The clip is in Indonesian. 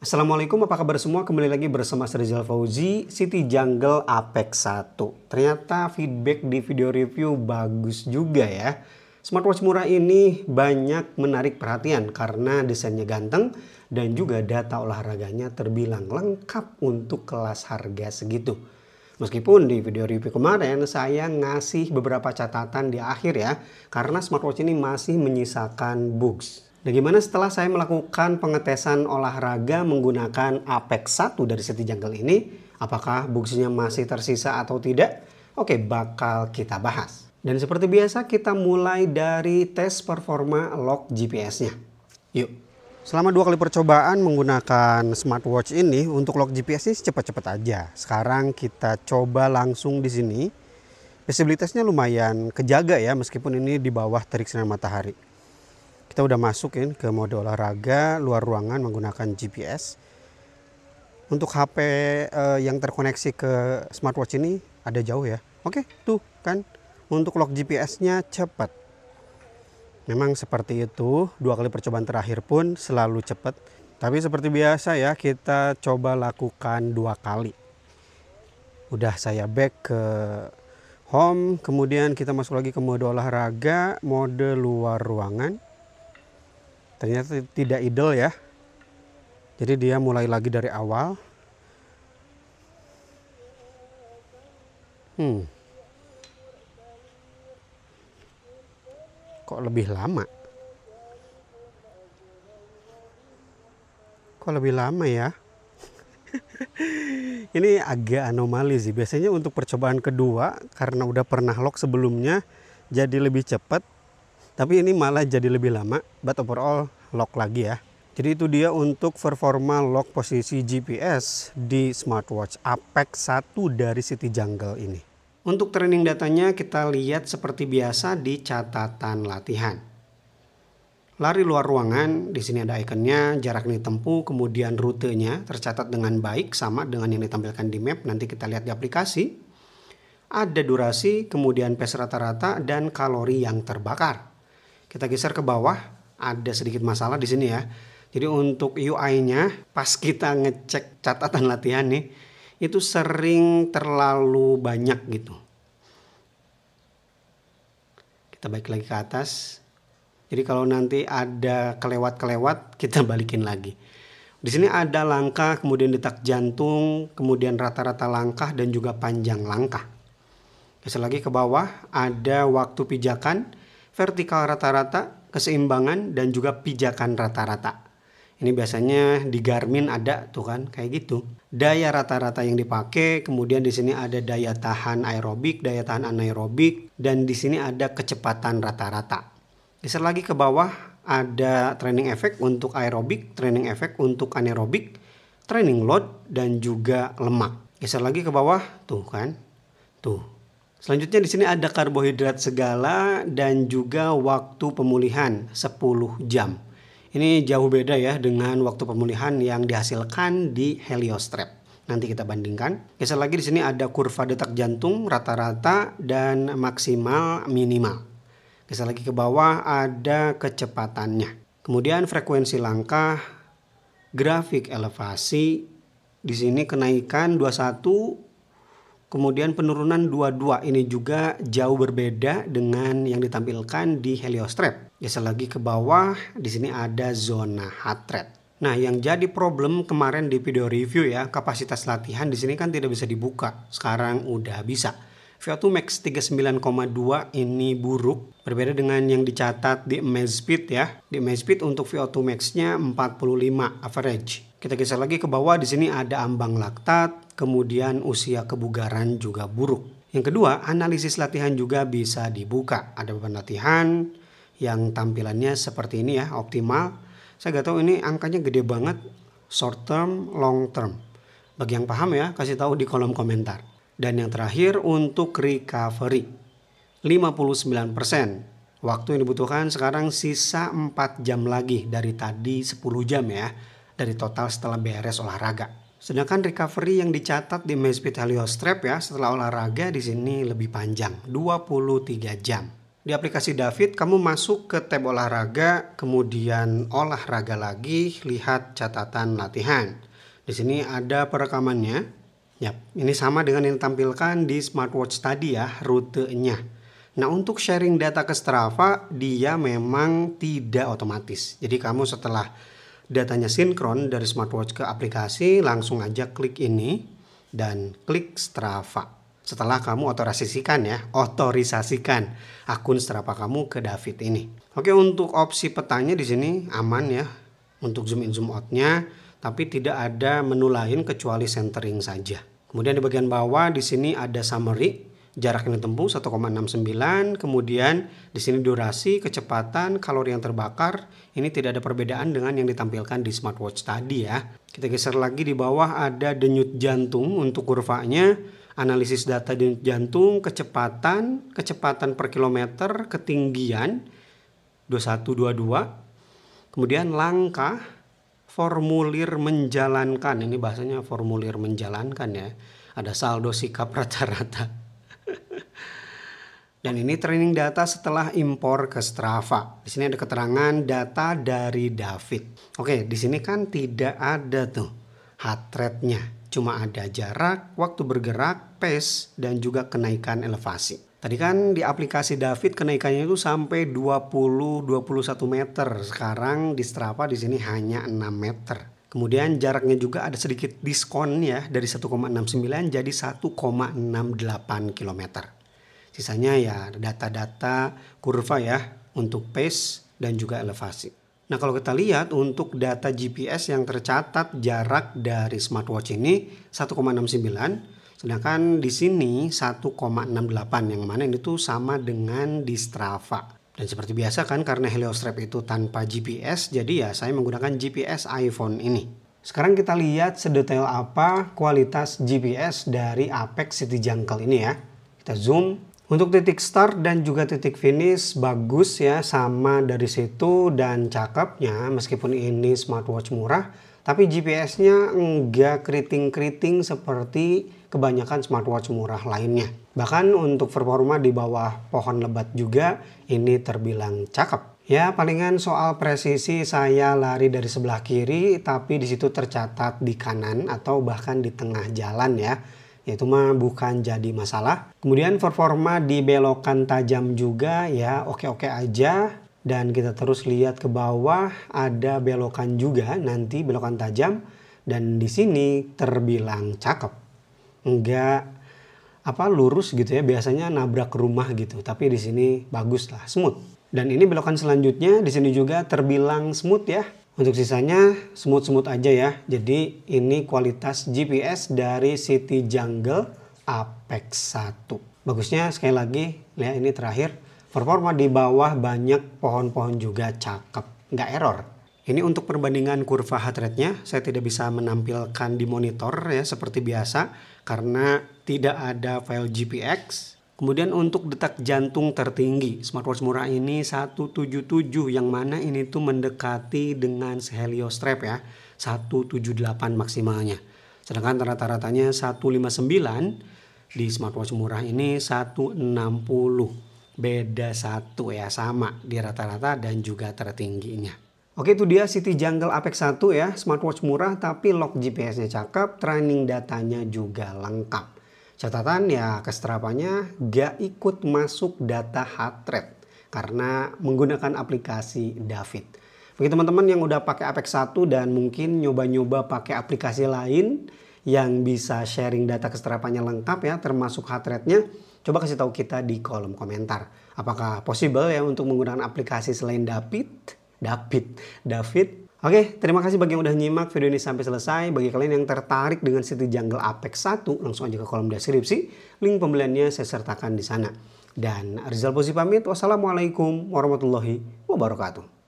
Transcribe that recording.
Assalamualaikum, apa kabar semua? Kembali lagi bersama Rizal Fauzi, City Jungle Apex 1. Ternyata feedback di video review bagus juga ya. Smartwatch murah ini banyak menarik perhatian karena desainnya ganteng dan juga data olahraganya terbilang lengkap untuk kelas harga segitu. Meskipun di video review kemarin saya ngasih beberapa catatan di akhir ya, karena smartwatch ini masih menyisakan bugs. Nah, gimana setelah saya melakukan pengetesan olahraga menggunakan Apex 1 dari City Jungle ini? Apakah bugsnya masih tersisa atau tidak? Oke, bakal kita bahas. Dan seperti biasa kita mulai dari tes performa lock GPS-nya. Yuk. Selama 2 kali percobaan menggunakan smartwatch ini untuk lock GPS ini cepat-cepat aja. Sekarang kita coba langsung di sini. Visibilitasnya lumayan kejaga ya, meskipun ini di bawah terik sinar matahari. Kita udah masukin ke mode olahraga luar ruangan menggunakan GPS. Untuk HP yang terkoneksi ke smartwatch ini ada jauh ya. Oke, tuh kan untuk lock GPS-nya cepat. Memang seperti itu, 2 kali percobaan terakhir pun selalu cepat. Tapi seperti biasa ya, kita coba lakukan 2 kali. Udah saya back ke home, kemudian kita masuk lagi ke mode olahraga, mode luar ruangan. Ternyata tidak idle ya. Jadi dia mulai lagi dari awal. Kok lebih lama? Kok lebih lama ya? Ini agak anomali sih. Biasanya untuk percobaan kedua karena udah pernah lock sebelumnya jadi lebih cepat. Tapi ini malah jadi lebih lama, but overall lock lagi ya. Jadi itu dia untuk performa lock posisi GPS di smartwatch Apex 1 dari City Jungle ini. Untuk training datanya kita lihat seperti biasa di catatan latihan. Lari luar ruangan, di sini ada ikonnya, jarak yang ditempuh, kemudian rutenya tercatat dengan baik sama dengan yang ditampilkan di map, nanti kita lihat di aplikasi. Ada durasi, kemudian pace rata-rata dan kalori yang terbakar. Kita geser ke bawah, ada sedikit masalah di sini ya. Jadi untuk UI-nya pas kita ngecek catatan latihan nih, itu sering terlalu banyak gitu. Kita balik lagi ke atas. Jadi kalau nanti ada kelewat-kelewat, kita balikin lagi. Di sini ada langkah, kemudian detak jantung, kemudian rata-rata langkah dan juga panjang langkah. Geser lagi ke bawah, ada waktu pijakan, vertikal rata-rata, keseimbangan, dan juga pijakan rata-rata. Ini biasanya di Garmin ada tuh kan, kayak gitu. Daya rata-rata yang dipakai, kemudian di sini ada daya tahan aerobik, daya tahan anaerobik, dan di sini ada kecepatan rata-rata. Geser lagi ke bawah, ada training effect untuk aerobik, training effect untuk anaerobik, training load, dan juga lemak. Geser lagi ke bawah, tuh kan, tuh. Selanjutnya di sini ada karbohidrat segala dan juga waktu pemulihan 10 jam. Ini jauh beda ya dengan waktu pemulihan yang dihasilkan di Heliostrap. Nanti kita bandingkan. Geser lagi di sini ada kurva detak jantung rata-rata dan maksimal minimal. Geser lagi ke bawah ada kecepatannya. Kemudian frekuensi langkah, grafik elevasi. Di sini kenaikan 21. Kemudian penurunan 22 ini juga jauh berbeda dengan yang ditampilkan di Heliostrap. Geser lagi ke bawah, di sini ada zona heart rate. Nah, yang jadi problem kemarin di video review ya, kapasitas latihan di sini kan tidak bisa dibuka. Sekarang udah bisa. VO2 max 39,2 ini buruk, berbeda dengan yang dicatat di Amazfit ya. Di Amazfit untuk VO2 max-nya 45 average. Kita geser lagi ke bawah, di sini ada ambang laktat, kemudian usia kebugaran juga buruk. Yang kedua, analisis latihan juga bisa dibuka. Ada beban latihan yang tampilannya seperti ini ya, optimal. Saya nggak tahu ini angkanya gede banget, short term, long term. Bagi yang paham ya, kasih tahu di kolom komentar. Dan yang terakhir untuk recovery, 59%. Waktu yang dibutuhkan sekarang sisa 4 jam lagi dari tadi 10 jam ya, dari total setelah beres olahraga. Sedangkan recovery yang dicatat di Amazfit Heliostrap ya setelah olahraga di sini lebih panjang, 23 jam. Di aplikasi David, kamu masuk ke tab olahraga, kemudian olahraga lagi, lihat catatan latihan. Di sini ada perekamannya. Yap, ini sama dengan yang ditampilkan di smartwatch tadi ya, rutenya. Nah, untuk sharing data ke Strava, dia memang tidak otomatis. Jadi kamu setelah datanya sinkron dari smartwatch ke aplikasi, langsung aja klik ini dan klik Strava. Setelah kamu otorisasikan akun Strava kamu ke David ini. Oke, untuk opsi petanya di sini aman ya untuk zoom in zoom out-nya, tapi tidak ada menu lain kecuali centering saja. Kemudian di bagian bawah di sini ada summary, jarak yang ditempuh 1,69, kemudian di sini durasi, kecepatan, kalori yang terbakar. Ini tidak ada perbedaan dengan yang ditampilkan di smartwatch tadi ya. Kita geser lagi, di bawah ada denyut jantung untuk kurvanya. Analisis data denyut jantung, kecepatan per kilometer, ketinggian 2122. Kemudian langkah, formulir menjalankan. Ini bahasanya formulir menjalankan ya. Ada saldo sikap rata-rata. Dan ini training data setelah impor ke Strava. Di sini ada keterangan data dari David. Oke, di sini kan tidak ada tuh heart rate-nya. Cuma ada jarak, waktu bergerak, pace, dan juga kenaikan elevasi. Tadi kan di aplikasi David kenaikannya itu sampai 20-21 meter. Sekarang di Strava di sini hanya 6 meter. Kemudian jaraknya juga ada sedikit diskon ya, dari 1,69 jadi 1,68 km. Sisanya ya data-data kurva ya untuk pace dan juga elevasi. Nah, kalau kita lihat untuk data GPS yang tercatat jarak dari smartwatch ini 1,69, sedangkan di sini 1,68, yang mana ini tuh sama dengan di Strava. Dan seperti biasa kan, karena Heliostrap itu tanpa GPS, jadi ya saya menggunakan GPS iPhone ini. Sekarang kita lihat sedetail apa kualitas GPS dari Apex City Jungle ini ya. Kita zoom. Untuk titik start dan juga titik finish bagus ya, sama dari situ, dan cakepnya meskipun ini smartwatch murah, tapi GPS-nya enggak keriting-keriting seperti kebanyakan smartwatch murah lainnya. Bahkan untuk performa di bawah pohon lebat juga ini terbilang cakep. Ya, palingan soal presisi saya lari dari sebelah kiri, tapi di situ tercatat di kanan atau bahkan di tengah jalan ya. Itu mah bukan jadi masalah. Kemudian performa di belokan tajam juga ya oke-oke aja. Dan kita terus lihat ke bawah, ada belokan juga nanti, belokan tajam. Dan di sini terbilang cakep. Enggak lurus gitu ya, biasanya nabrak rumah gitu. Tapi di sini bagus lah, smooth. Dan ini belokan selanjutnya di sini juga terbilang smooth ya. Untuk sisanya smooth-smooth aja ya. Jadi ini kualitas GPS dari City Jungle Apex 1. Bagusnya sekali lagi ya, ini terakhir. Performa di bawah banyak pohon-pohon juga cakep. Nggak error. Ini untuk perbandingan kurva heart rate-nya. Saya tidak bisa menampilkan di monitor ya seperti biasa. Karena tidak ada file GPX. Kemudian untuk detak jantung tertinggi, smartwatch murah ini 177, yang mana ini tuh mendekati dengan Heliostrap ya, 178 maksimalnya. Sedangkan rata-ratanya 159, di smartwatch murah ini 160. Beda 1 ya, sama di rata-rata dan juga tertingginya. Oke, itu dia City Jungle Apex 1 ya, smartwatch murah tapi lock GPS-nya cakep, training datanya juga lengkap. Catatan ya, ke Strava-nya gak ikut masuk data heart rate karena menggunakan aplikasi David. Bagi teman-teman yang udah pakai Apex 1 dan mungkin nyoba-nyoba pakai aplikasi lain yang bisa sharing data ke Strava-nya lengkap ya, termasuk heart rate-nya, coba kasih tahu kita di kolom komentar. Apakah possible ya untuk menggunakan aplikasi selain David? Oke, terima kasih bagi yang udah nyimak video ini sampai selesai. Bagi kalian yang tertarik dengan City Jungle Apex 1, langsung aja ke kolom deskripsi. Link pembeliannya saya sertakan di sana. Dan Rizal Pozi pamit. Wassalamualaikum warahmatullahi wabarakatuh.